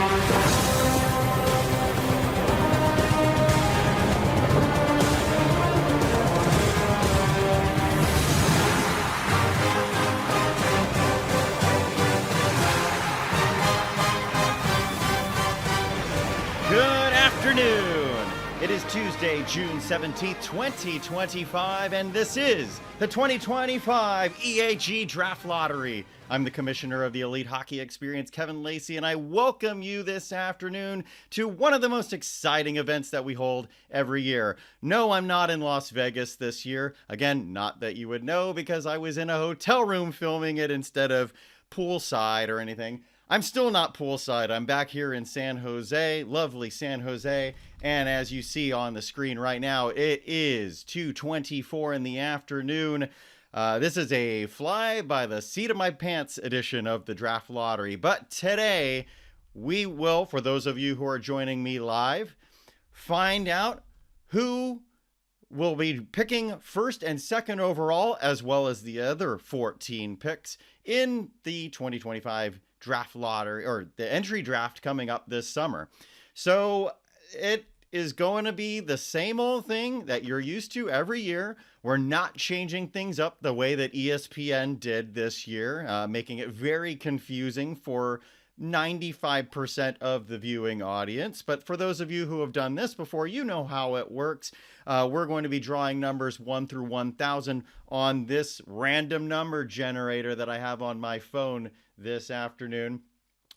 Good afternoon. It is Tuesday, June 17th, 2025, and this is the 2025 EHE Draft Lottery. I'm the commissioner of the Elite Hockey Experience, Kevin Lacey, and I welcome you this afternoon to one of the most exciting events that we hold every year. No, I'm not in Las Vegas this year. Again, not that you would know because I was in a hotel room filming it instead of poolside or anything. I'm still not poolside. I'm back here in San Jose, lovely San Jose. And as you see on the screen right now, it is 2:24 in the afternoon. This is a fly by the seat of my pants edition of the Draft Lottery. But today we will, for those of you who are joining me live, find out who will be picking first and second overall, as well as the other 14 picks in the 2025 Draft Lottery, or the entry draft coming up this summer. So it is going to be the same old thing that you're used to every year. We're not changing things up the way that ESPN did this year, making it very confusing for 95% of the viewing audience. But for those of you who have done this before, you know how it works. We're going to be drawing numbers 1 through 1,000 on this random number generator that I have on my phone this afternoon.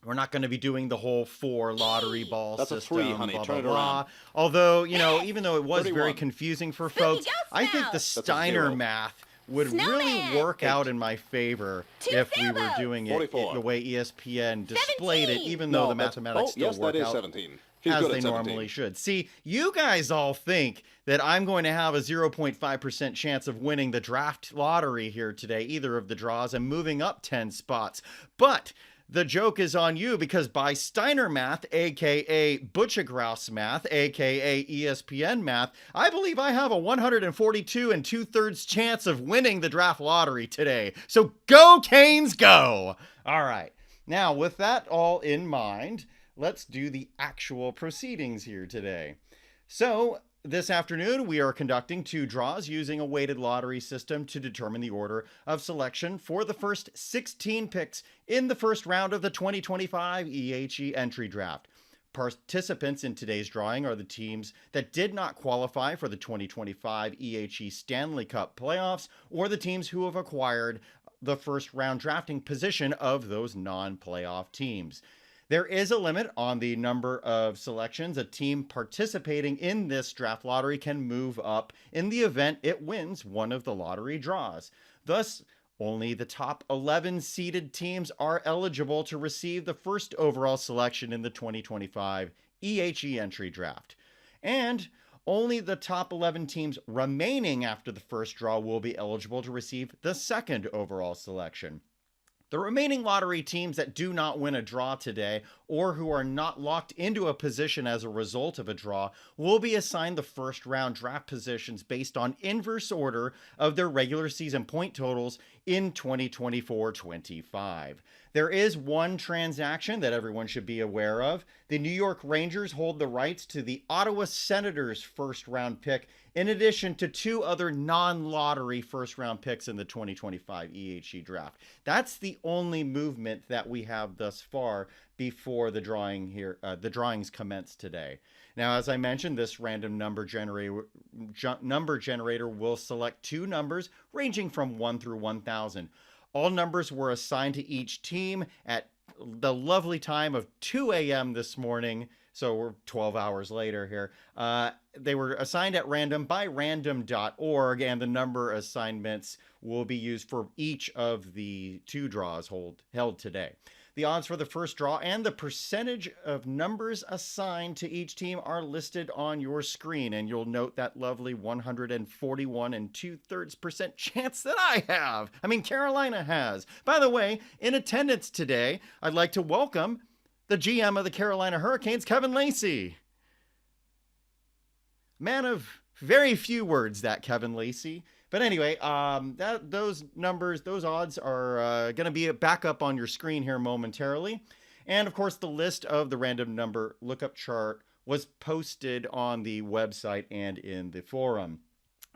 We're not going to be doing the whole 4 lottery ball That's system. a 3, honey. Blah, Turn blah, it blah. around. Although, you know, even though it was 31. very confusing for Spooky folks, ghost I think the mouth. Steiner 0. math would Snowman. really work out in my favor if we were sailboats. doing it 44. the way ESPN displayed it, 17. even though the that's- mathematics still yes, work that is out 17. She's as good they at 17. normally should. See, you guys all think that I'm going to have a 0.5% chance of winning the draft lottery here today, either of the draws, and moving up 10 spots. But the joke is on you, because by Steiner math, aka Butcher-Grouse math, aka ESPN math, I believe I have a 142 2/3 chance of winning the draft lottery today. So go Canes, go! All right. Now, with that all in mind, let's do the actual proceedings here today. So, this afternoon, we are conducting 2 draws using a weighted lottery system to determine the order of selection for the first 16 picks in the first round of the 2025 EHE Entry Draft. Participants in today's drawing are the teams that did not qualify for the 2025 EHE Stanley Cup playoffs, or the teams who have acquired the first round drafting position of those non-playoff teams. There is a limit on the number of selections a team participating in this draft lottery can move up in the event it wins one of the lottery draws. Thus, only the top 11 seeded teams are eligible to receive the first overall selection in the 2025 EHE Entry Draft. And only the top 11 teams remaining after the first draw will be eligible to receive the second overall selection. The remaining lottery teams that do not win a draw today, or who are not locked into a position as a result of a draw, will be assigned the first round draft positions based on inverse order of their regular season point totals in 2024-25. There is one transaction that everyone should be aware of. The New York Rangers hold the rights to the Ottawa Senators first round pick, in addition to 2 other non-lottery first-round picks in the 2025 EHE draft. That's the only movement that we have thus far before the drawing here. The drawings commence today. Now, as I mentioned, this random number generator will select 2 numbers ranging from 1 through 1,000. All numbers were assigned to each team at the lovely time of 2 a.m. this morning. So we're 12 hours later here. They were assigned at random by random.org, and the number assignments will be used for each of the 2 draws held today. The odds for the first draw and the percentage of numbers assigned to each team are listed on your screen, and you'll note that lovely 141 2/3% chance that I have. I mean, Carolina has. By the way, in attendance today, I'd like to welcome the GM of the Carolina Hurricanes, Kevin Lacey. Man of very few words, that Kevin Lacey. But anyway, those odds are going to be back up on your screen here momentarily. And of course, the list of the random number lookup chart was posted on the website and in the forum.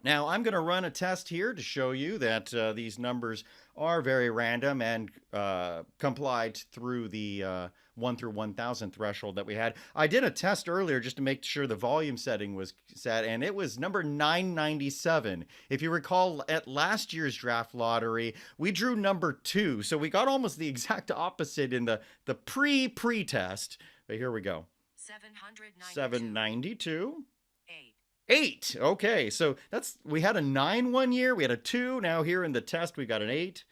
Now, I'm going to run a test here to show you that these numbers are very random and complied through the 1 through 1,000 threshold that we had. I did a test earlier just to make sure the volume setting was set, and it was number 997. If you recall, at last year's draft lottery, we drew number 2, so we got almost the exact opposite in the pre-test. But here we go. 792. 8. Okay, so we had a 9 one year, we had a 2. Now here in the test, we got an 8.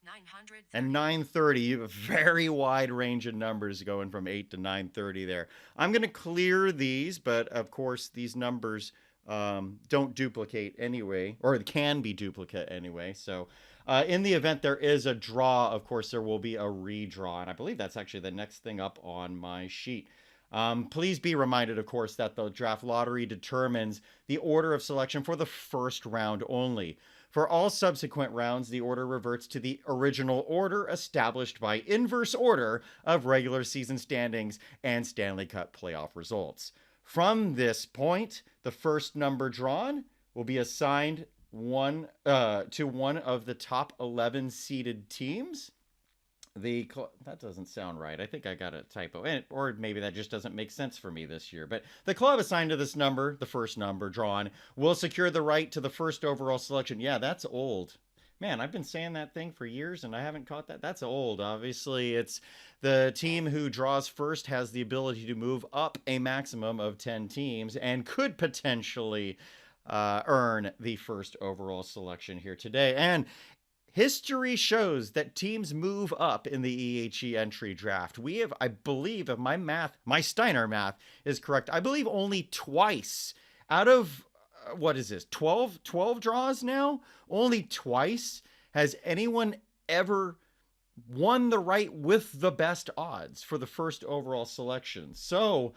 930. And 930. You have a very wide range of numbers going from 8 to 930 there. I'm going to clear these, but of course, these numbers don't duplicate anyway, or can be duplicate anyway. So in the event there is a draw, of course, there will be a redraw. And I believe that's actually the next thing up on my sheet. Please be reminded, of course, that the draft lottery determines the order of selection for the first round only. For all subsequent rounds, the order reverts to the original order established by inverse order of regular season standings and Stanley Cup playoff results. From this point, the first number drawn will be assigned to one of the top 11 seeded teams. That doesn't sound right. I think I got a typo. Or maybe that just doesn't make sense for me this year. But the club assigned to this number, the first number drawn, will secure the right to the first overall selection. Yeah, that's old. Man, I've been saying that thing for years and I haven't caught that. That's old. Obviously, it's the team who draws first has the ability to move up a maximum of 10 teams and could potentially earn the first overall selection here today. And history shows that teams move up in the EHE entry draft. We have, I believe, if my Steiner math is correct, I believe only twice out of, what is this, 12 draws now? Only twice has anyone ever won the right with the best odds for the first overall selection. So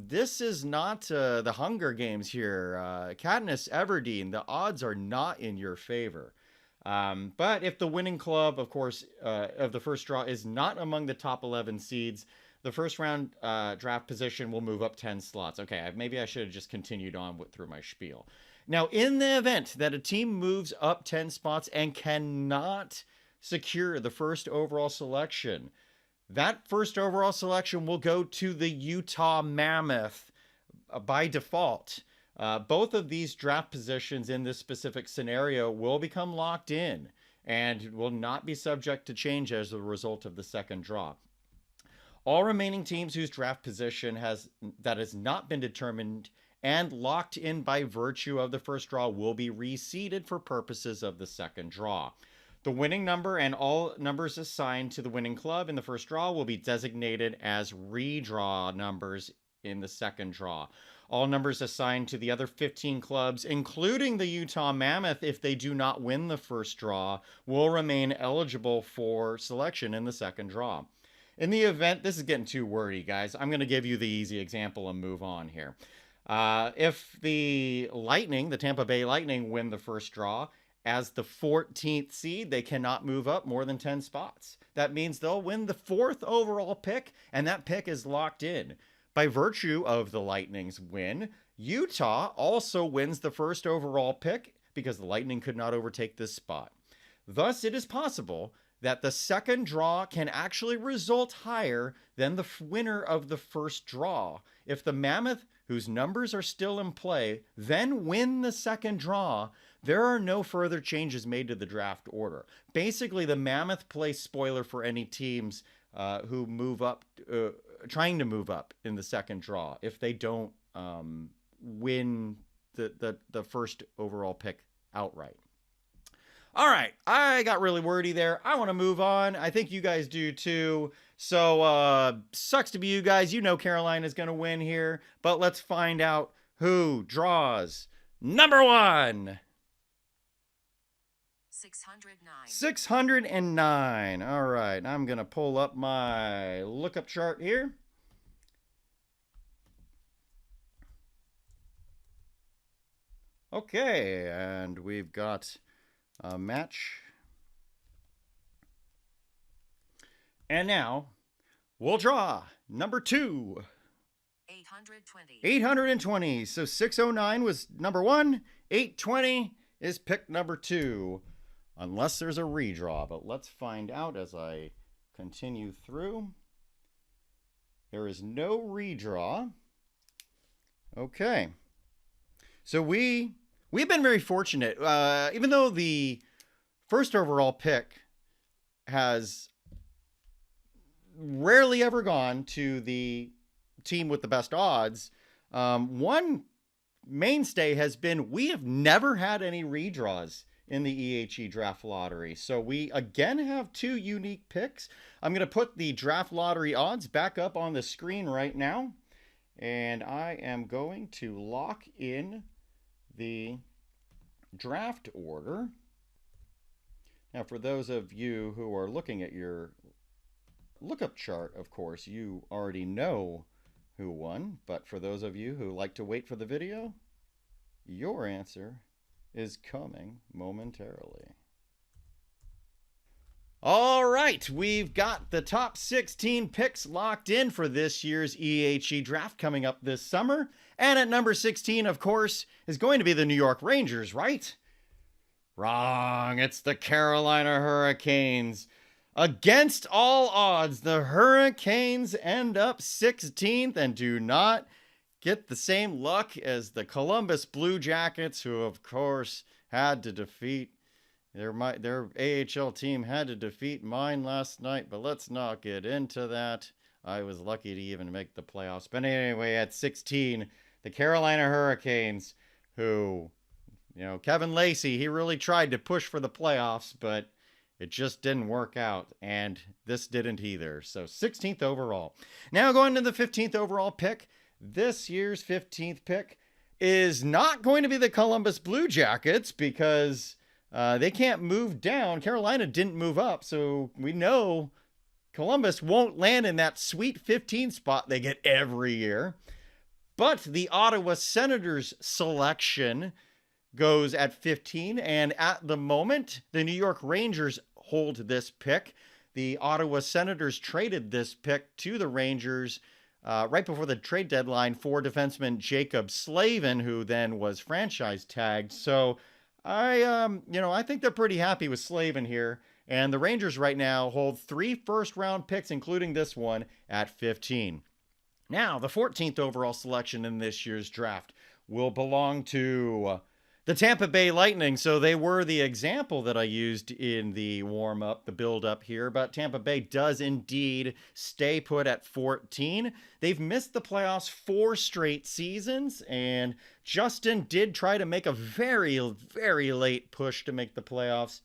this is not the Hunger Games here. Katniss Everdeen, the odds are not in your favor. But if the winning club, of course, of the first draw is not among the top 11 seeds, the first round draft position will move up 10 slots. Okay, maybe I should have just continued on through my spiel. Now, in the event that a team moves up 10 spots and cannot secure the first overall selection, that first overall selection will go to the Utah Mammoth by default. Both of these draft positions in this specific scenario will become locked in and will not be subject to change as a result of the second draw. All remaining teams whose draft position has not been determined and locked in by virtue of the first draw will be reseeded for purposes of the second draw. The winning number and all numbers assigned to the winning club in the first draw will be designated as redraw numbers in the second draw. All numbers assigned to the other 15 clubs, including the Utah Mammoth, if they do not win the first draw, will remain eligible for selection in the second draw. In the event, this is getting too wordy, guys. I'm going to give you the easy example and move on here. If the Lightning, the Tampa Bay Lightning, win the first draw, as the 14th seed, they cannot move up more than 10 spots. That means they'll win the 4th overall pick, and that pick is locked in. By virtue of the Lightning's win, Utah also wins the first overall pick because the Lightning could not overtake this spot. Thus, it is possible that the second draw can actually result higher than the winner of the first draw. If the Mammoth, whose numbers are still in play, then win the second draw, there are no further changes made to the draft order. Basically, the Mammoth plays spoiler for any teams who move up, trying to move up in the second draw if they don't win the first overall pick outright. All right, I got really wordy there. I want to move on. I think you guys do too. So sucks to be you guys. You know Carolina's going to win here, but let's find out who draws number 1. 609. 609. All right, I'm going to pull up my lookup chart here. Okay, and we've got a match. And now We'll draw number 2. 820. 820. So 609 was number 1. 820 is pick number 2. Unless there's a redraw. But let's find out as I continue through. There is no redraw. Okay. So we've been very fortunate. Even though the first overall pick has rarely ever gone to the team with the best odds, one mainstay has been we have never had any redraws in the EHE Draft Lottery. So we again have 2 unique picks. I'm going to put the Draft Lottery odds back up on the screen right now. And I am going to lock in the draft order. Now, for those of you who are looking at your lookup chart, of course, you already know who won. But for those of you who like to wait for the video, your answer is coming momentarily. All right, we've got the top 16 picks locked in for this year's EHE Draft coming up this summer. And at number 16, of course, is going to be the New York Rangers, right? Wrong. It's the Carolina Hurricanes. Against all odds, the Hurricanes end up 16th and do not get the same luck as the Columbus Blue Jackets, who, of course, had to defeat their AHL team had to defeat mine last night, but let's not get into that. I was lucky to even make the playoffs. But anyway, at 16, the Carolina Hurricanes, who, Kevin Lacey, he really tried to push for the playoffs, but it just didn't work out, and this didn't either. So 16th overall. Now going to the 15th overall pick. This year's 15th pick is not going to be the Columbus Blue Jackets because they can't move down. Carolina didn't move up, so we know Columbus won't land in that sweet 15 spot they get every year. But the Ottawa Senators selection goes at 15, and at the moment, the New York Rangers hold this pick. The Ottawa Senators traded this pick to the Rangers right before the trade deadline for defenseman Jacob Slavin, who then was franchise tagged. So I think they're pretty happy with Slavin here. And the Rangers right now hold 3 first-round picks, including this one, at 15. Now, the 14th overall selection in this year's draft will belong to the Tampa Bay Lightning. So they were the example that I used in the warm-up, the build-up here. But Tampa Bay does indeed stay put at 14. They've missed the playoffs 4 straight seasons, and Justin did try to make a very, very late push to make the playoffs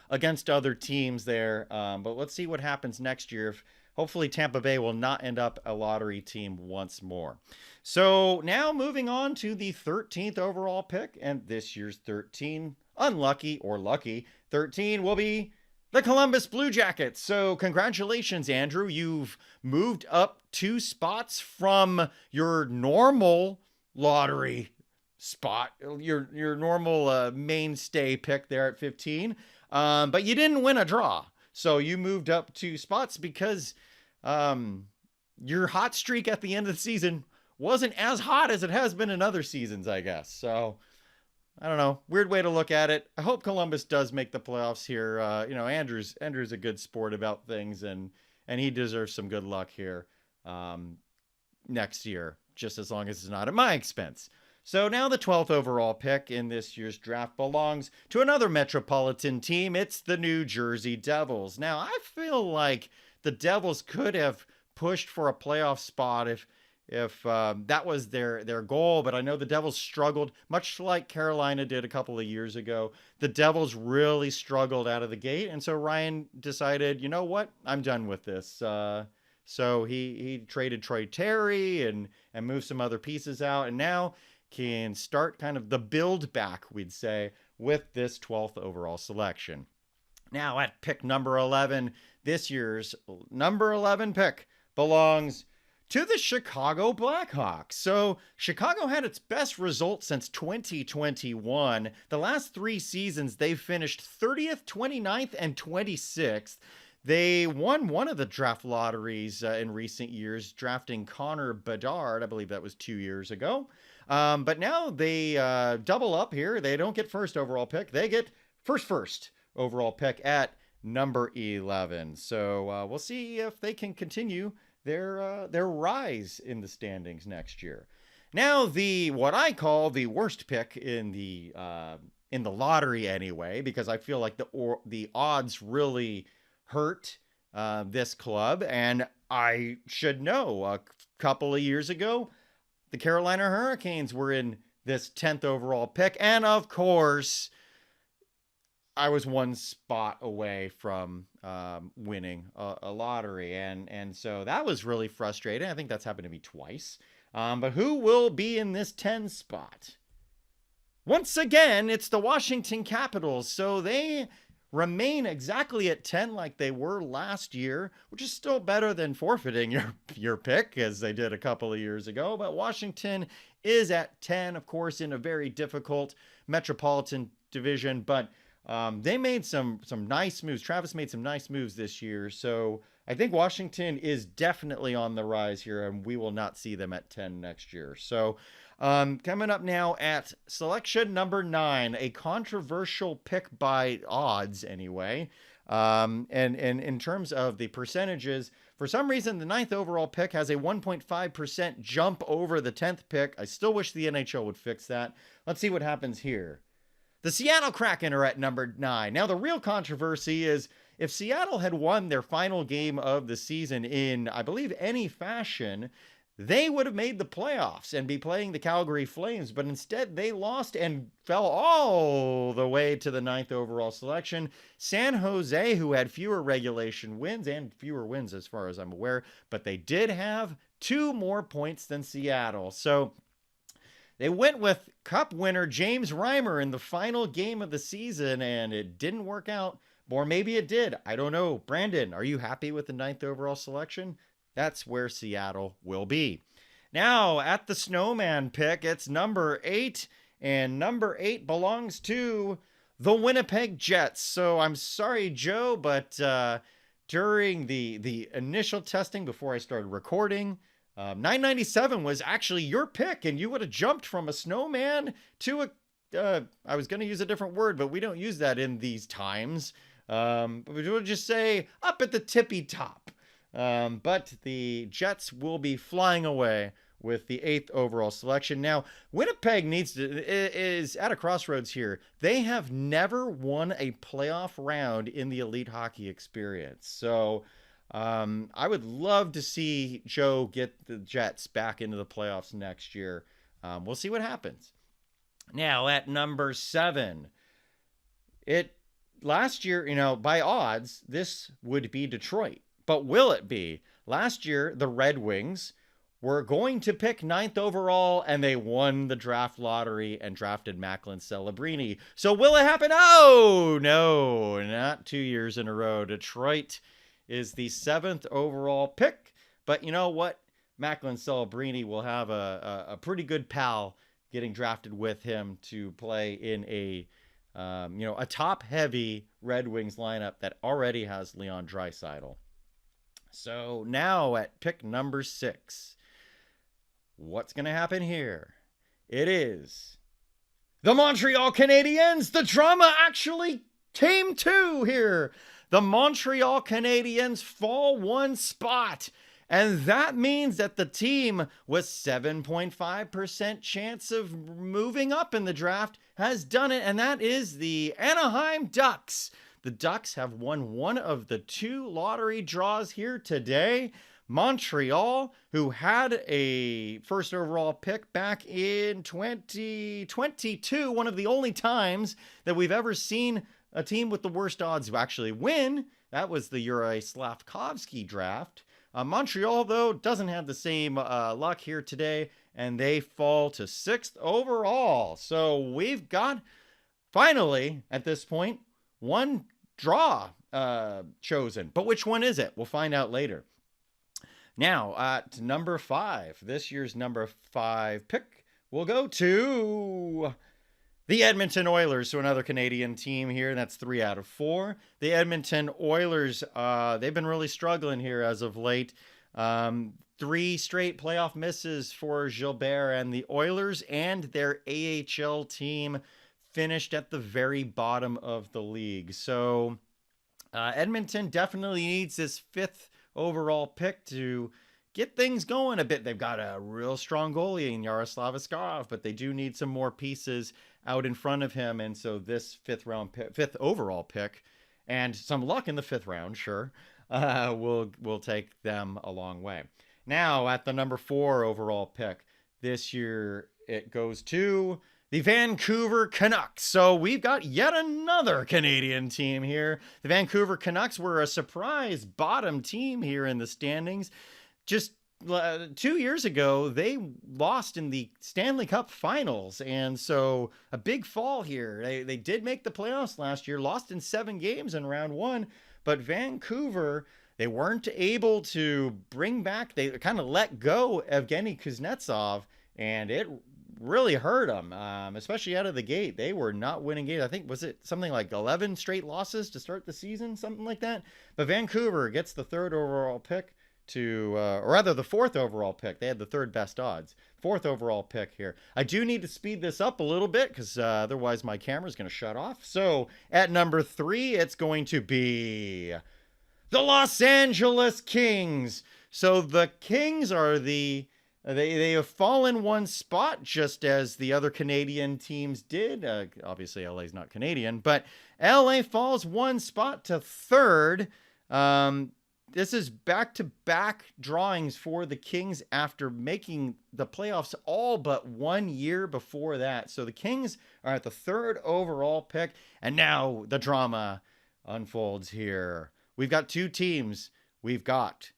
against other teams there. But let's see what happens next year. Hopefully Tampa Bay will not end up a lottery team once more. So now moving on to the 13th overall pick, and this year's 13, unlucky or lucky, 13 will be the Columbus Blue Jackets. So congratulations, Andrew. You've moved up 2 spots from your normal lottery spot, your normal mainstay pick there at 15. But you didn't win a draw. So you moved up 2 spots because your hot streak at the end of the season wasn't as hot as it has been in other seasons, I guess. So, I don't know. Weird way to look at it. I hope Columbus does make the playoffs here. Andrew's a good sport about things, and he deserves some good luck here next year, just as long as it's not at my expense. So now the 12th overall pick in this year's draft belongs to another metropolitan team. It's the New Jersey Devils. Now, I feel like the Devils could have pushed for a playoff spot if that was their goal, but I know the Devils struggled, much like Carolina did a couple of years ago. The Devils really struggled out of the gate, and so Ryan decided, you know what, I'm done with this. So he traded Troy Terry and moved some other pieces out, and now can start kind of the build back, we'd say, with this 12th overall selection. Now at pick number 11, this year's number 11 pick belongs to the Chicago Blackhawks. So Chicago had its best result since 2021. The last 3 seasons, they've finished 30th, 29th, and 26th. They won one of the draft lotteries in recent years, drafting Connor Bedard. I believe that was 2 years ago. But now they double up here. They don't get first overall pick. They get first overall pick at number 11. So we'll see if they can continue their rise in the standings next year. Now the what I call the worst pick in the lottery anyway, because I feel like the odds really hurt this club, and I should know. A couple of years ago, the Carolina Hurricanes were in this 10th overall pick, and of course, I was one spot away from winning a lottery, and so that was really frustrating. I think that's happened to me twice. But who will be in this 10 spot? Once again, it's the Washington Capitals. So they remain exactly at 10 like they were last year, which is still better than forfeiting your pick as they did a couple of years ago. But Washington is at 10, of course, in a very difficult Metropolitan division. But they made some nice moves. Travis made some nice moves this year. So I think Washington is definitely on the rise here, and we will not see them at 10 next year. So coming up now at selection number 9, a controversial pick by odds anyway. And in terms of the percentages, for some reason, the 9th overall pick has a 1.5% jump over the 10th pick. I still wish the NHL would fix that. Let's see what happens here. The Seattle Kraken are at number 9. Now, the real controversy is if Seattle had won their final game of the season in, I believe, any fashion, they would have made the playoffs and be playing the Calgary Flames. But instead, they lost and fell all the way to the 9th overall selection. San Jose, who had fewer regulation wins and fewer wins as far as I'm aware, but they did have 2 more points than Seattle. So they went with Cup winner James Reimer in the final game of the season, and it didn't work out. Or maybe it did. I don't know. Brandon, are you happy with the 9th overall selection? That's where Seattle will be. Now, at the Snowman pick, it's number 8, and number 8 belongs to the Winnipeg Jets. So I'm sorry, Joe, but during the initial testing before I started recording, 997 was actually your pick, and you would have jumped from a snowman to I was going to use a different word, but we don't use that in these times. But we would just say up at the tippy top. But the Jets will be flying away with the 8th overall selection. Now, Winnipeg is at a crossroads here. They have never won a playoff round in the elite hockey experience. So I would love to see Joe get the Jets back into the playoffs next year. We'll see what happens. Now, at number 7, last year, by odds, this would be Detroit. But will it be? Last year, the Red Wings were going to pick 9th overall, and they won the draft lottery and drafted Macklin Celebrini. So will it happen? Oh, no, not 2 years in a row. Detroit is the 7th overall pick. But you know what? Macklin Celebrini will have a pretty good pal getting drafted with him to play in a top-heavy Red Wings lineup that already has Leon Draisaitl. So now at pick number 6, what's going to happen here? It is the Montreal Canadiens. The drama actually came to here. The Montreal Canadiens fall 1 spot. And that means that the team with 7.5% chance of moving up in the draft has done it. And that is the Anaheim Ducks. The Ducks have won one of the 2 lottery draws here today. Montreal, who had a first overall pick back in 2022, one of the only times that we've ever seen a team with the worst odds to actually win. That was the Yuri Slafkovsky draft. Montreal, though, doesn't have the same luck here today, and they fall to 6th overall. So we've got, finally, at this point, 1 draw chosen. But which one is it? We'll find out later. Now, at number 5, this year's number 5 pick will go to The Edmonton Oilers, so another Canadian team here. That's 3 out of 4. The Edmonton Oilers, they've been really struggling here as of late. 3 straight playoff misses for Gilbert and the Oilers, and their AHL team finished at the very bottom of the league. So Edmonton definitely needs this 5th overall pick to get things going a bit. They've got a real strong goalie in Yaroslav Askarov, but they do need some more pieces out in front of him. And so this 5th overall pick, and some luck in the 5th round, sure, will take them a long way. Now at the number 4 overall pick this year, it goes to the Vancouver Canucks. So we've got yet another Canadian team here. The Vancouver Canucks were a surprise bottom team here in the standings. Just 2 years ago, they lost in the Stanley Cup Finals, and so a big fall here. They did make the playoffs last year, lost in 7 games in round 1, but Vancouver, they weren't able to bring back, they kind of let go of Evgeny Kuznetsov, and it really hurt them, especially out of the gate. They were not winning games. I think, was it something like 11 straight losses to start the season, something like that? But Vancouver gets the 3rd overall pick or rather the 4th overall pick. They had the 3rd best odds. 4th overall pick here. I do need to speed this up a little bit because otherwise my camera's going to shut off. So at number 3, it's going to be the Los Angeles Kings. So the Kings are they have fallen one spot just as the other Canadian teams did. Obviously, LA's not Canadian, but LA falls one spot to 3rd. This is back-to-back drawings for the Kings after making the playoffs all but 1 year before that. So the Kings are at the 3rd overall pick, and now the drama unfolds here. We've got 2 teams. We've got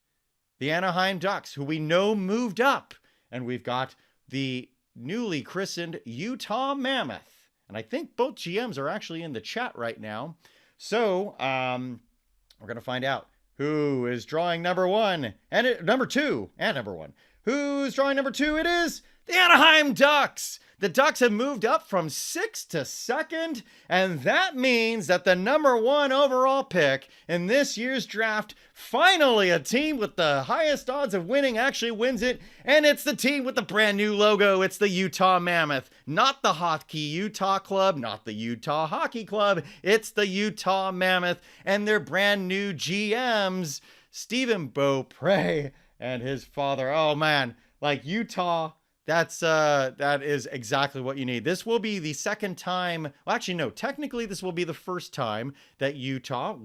the Anaheim Ducks, who we know moved up, and we've got the newly christened Utah Mammoth. And I think both GMs are actually in the chat right now. So we're going to find out who is drawing number 1 and number 2 and number 1. Who's drawing number 2? It is the Anaheim Ducks. The Ducks have moved up from 6th to 2nd, and that means that the number 1 overall pick in this year's draft, finally a team with the highest odds of winning actually wins it, and it's the team with the brand new logo. It's the Utah Mammoth, not the Hockey Utah Club, not the Utah Hockey Club. It's the Utah Mammoth, and their brand new GMs, Stephen Beaupre and his father. Oh man, like Utah. That is exactly what you need. This will be the 2nd time. Well, actually, no. Technically, this will be the 1st time that Utah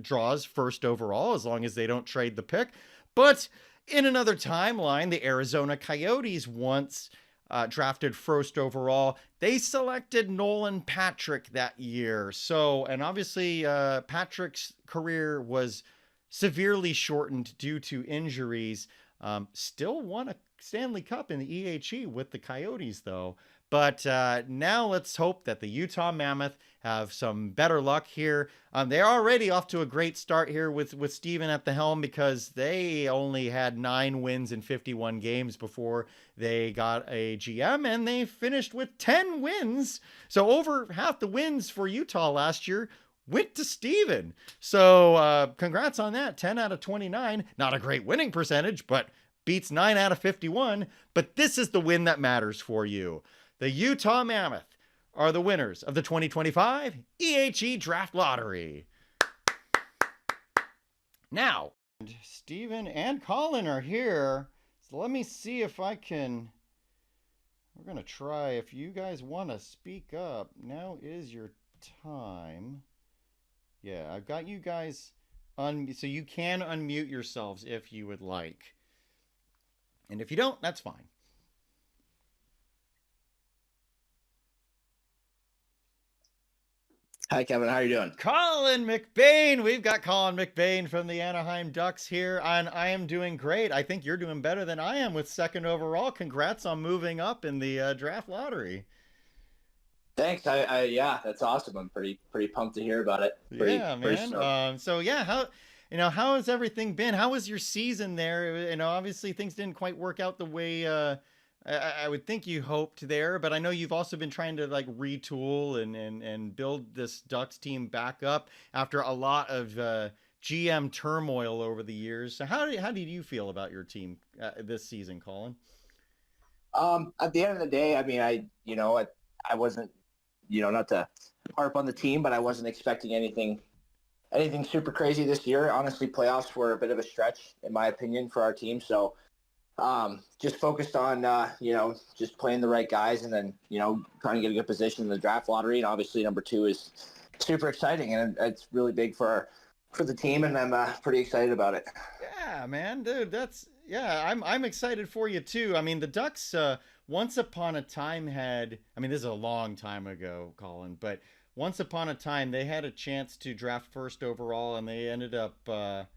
draws 1st overall, as long as they don't trade the pick. But in another timeline, the Arizona Coyotes once drafted 1st overall. They selected Nolan Patrick that year. So, and obviously, Patrick's career was severely shortened due to injuries. Still won a Stanley Cup in the EHE with the Coyotes, though. But now let's hope that the Utah Mammoth have some better luck here. They're already off to a great start here with Steven at the helm, because they only had 9 wins in 51 games before they got a GM, and they finished with 10 wins. So over half the wins for Utah last year went to Steven. So congrats on that. 10 out of 29. Not a great winning percentage, but beats 9 out of 51. But this is the win that matters for you. The Utah Mammoth are the winners of the 2025 EHE Draft Lottery. Now, Steven and Colin are here. So let me see if I can... We're going to try. If you guys want to speak up, now is your time. Yeah, I've got you guys so you can unmute yourselves if you would like. And if you don't, that's fine. Hi, Kevin. How are you doing? Colin McBain. We've got Colin McBain from the Anaheim Ducks here, and I am doing great. I think you're doing better than I am with 2nd overall. Congrats on moving up in the draft lottery. Thanks. Yeah, that's awesome. I'm pretty pumped to hear about it. Man. So yeah, how has everything been? How was your season there? Obviously things didn't quite work out the way I would think you hoped there, but I know you've also been trying to like retool and build this Ducks team back up after a lot of GM turmoil over the years. So how did you feel about your team this season, Colin? At the end of the day, I mean, I wasn't, not to harp on the team, but I wasn't expecting anything super crazy this year. Honestly, playoffs were a bit of a stretch, in my opinion, for our team. So just focused on, just playing the right guys and then, trying to get a good position in the draft lottery. And obviously number 2 is super exciting, and it's really big for the team, and I'm pretty excited about it. Yeah, man, dude, I'm excited for you too. I mean, the Ducks once upon a time had, I mean, this is a long time ago, Colin, but once upon a time they had a chance to draft first overall, and they ended up gosh,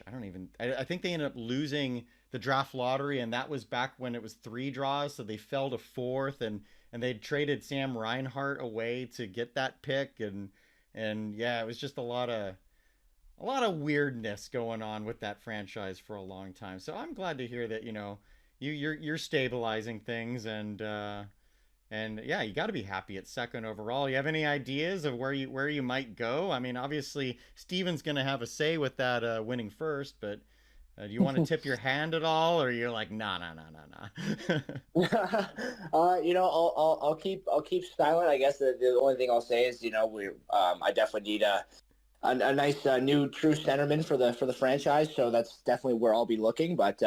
I think they ended up losing the draft lottery, and that was back when it was 3 draws, so they fell to 4th, and they traded Sam Reinhart away to get that pick, and yeah, it was just a lot of weirdness going on with that franchise for a long time. So I'm glad to hear that you're stabilizing things, and yeah, you got to be happy at second overall. You have any ideas of where you might go? I mean, obviously Steven's going to have a say with that winning first, but do you want to tip your hand at all, or you're like, nah, nah, nah, nah, nah? I'll keep silent. I guess the only thing I'll say is, I definitely need a nice new true centerman for the franchise. So that's definitely where I'll be looking. But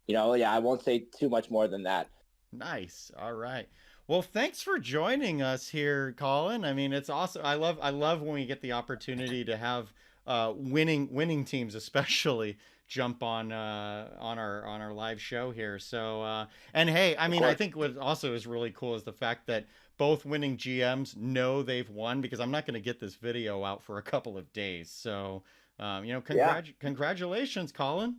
yeah, I won't say too much more than that. Nice. All right. Well, thanks for joining us here, Colin. I mean, it's awesome. I love when we get the opportunity to have winning teams, especially jump on our live show here. So and hey, I Of mean, I course. think what also is really cool is the fact that both winning GMs know they've won, because I'm not going to get this video out for a couple of days. So Yeah. congratulations, Colin.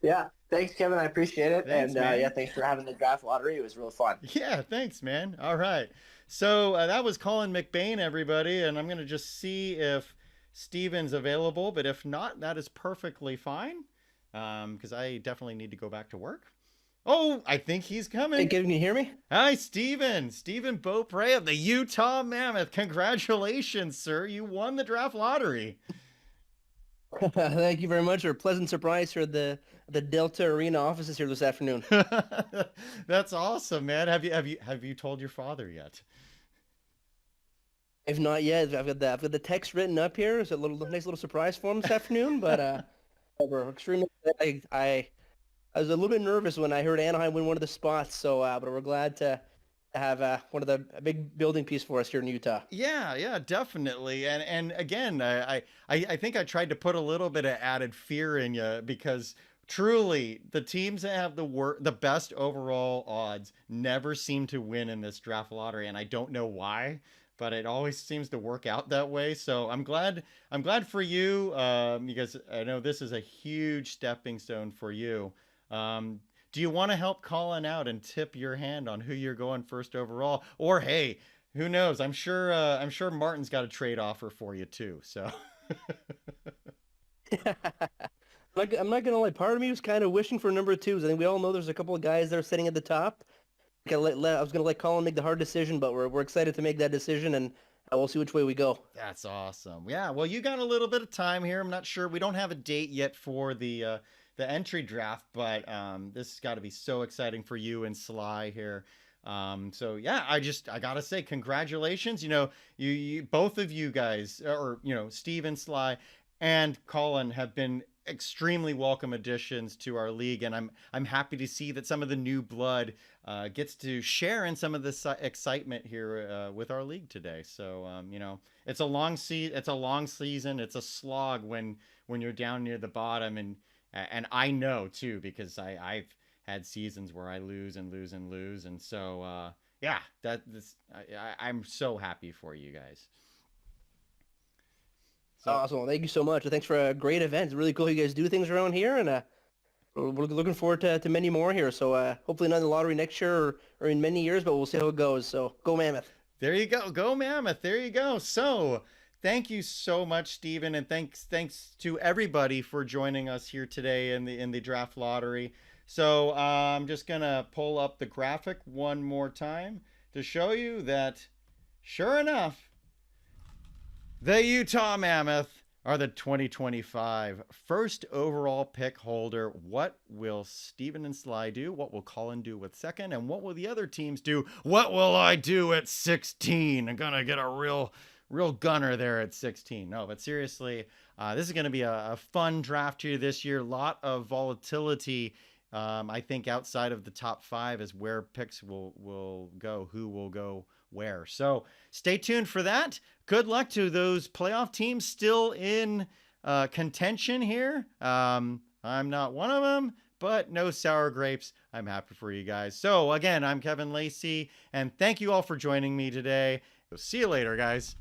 Yeah. Thanks, Kevin. I appreciate it. Thanks, And yeah, man. thanks for having the draft lottery. It was real fun. Yeah, thanks, man. All right. So that was Colin McBain, everybody. And I'm going to just see if Steven's available. But if not, that is perfectly fine, because I definitely need to go back to work. Oh, I think he's Hey, coming. Kevin, can you hear me? Hi, Steven. Steven Beaupre of the Utah Mammoth. Congratulations, sir. You won the draft lottery. Thank you very much. A pleasant surprise here at the Delta Arena offices here this afternoon. That's awesome, man. Have you told your father yet? If not yet, I've got the text written up here. It's a nice little surprise for him this afternoon. But we're extremely. I was a little bit nervous when I heard Anaheim win one of the spots. So, but we're glad to have one of a big building piece for us here in Utah. Yeah, yeah, definitely. And again, I think I tried to put a little bit of added fear in you, because truly the teams that have the best overall odds never seem to win in this draft lottery, and I don't know why, but it always seems to work out that way. So I'm glad for you, because I know this is a huge stepping stone for you. Um, do you want to help Colin out and tip your hand on who you're going first overall? Or hey, who knows? I'm sure Martin's got a trade offer for you too. So I'm not gonna lie. Part of me was kind of wishing for number 2s. I think we all know there's a couple of guys that are sitting at the top. I was gonna let Colin make the hard decision, but we're excited to make that decision, and we'll see which way we go. that's awesome. Yeah, well, you got a little bit of time here. I'm not sure. We don't have a date yet for the entry draft, but this has got to be so exciting for you and Sly here. So yeah, I gotta say congratulations. You both of you guys, or Steve and Sly and Colin, have been extremely welcome additions to our league, and I'm happy to see that some of the new blood gets to share in some of this excitement here with our league today. So it's a long season. It's a slog when you're down near the bottom, and I know too, because I've had seasons where I lose and lose and lose, and so yeah, I'm so happy for you guys. So Awesome. Well, thank you so much. Thanks for a great event. It's really cool you guys do things around here, and we're looking forward to many more here. So hopefully not in the lottery next year or in many years, but we'll see how it goes. So go Mammoth. there you go, go Mammoth. There you go. So thank you so much, Steven, and thanks to everybody for joining us here today in the draft lottery. So I'm just gonna pull up the graphic one more time to show you that, sure enough, the Utah Mammoth are the 2025 first overall pick holder. What will Steven and Sly do? What will Colin do with second? And what will the other teams do? What will I do at 16? I'm gonna get a real gunner there at 16. No, but seriously, this is going to be a fun draft here this year. A lot of volatility. I think outside of the top 5 is where picks will go, who will go where. So stay tuned for that. Good luck to those playoff teams still in contention here. I'm not one of them, but no sour grapes. I'm happy for you guys. So again, I'm Kevin Lacey, and thank you all for joining me today. See you later, guys.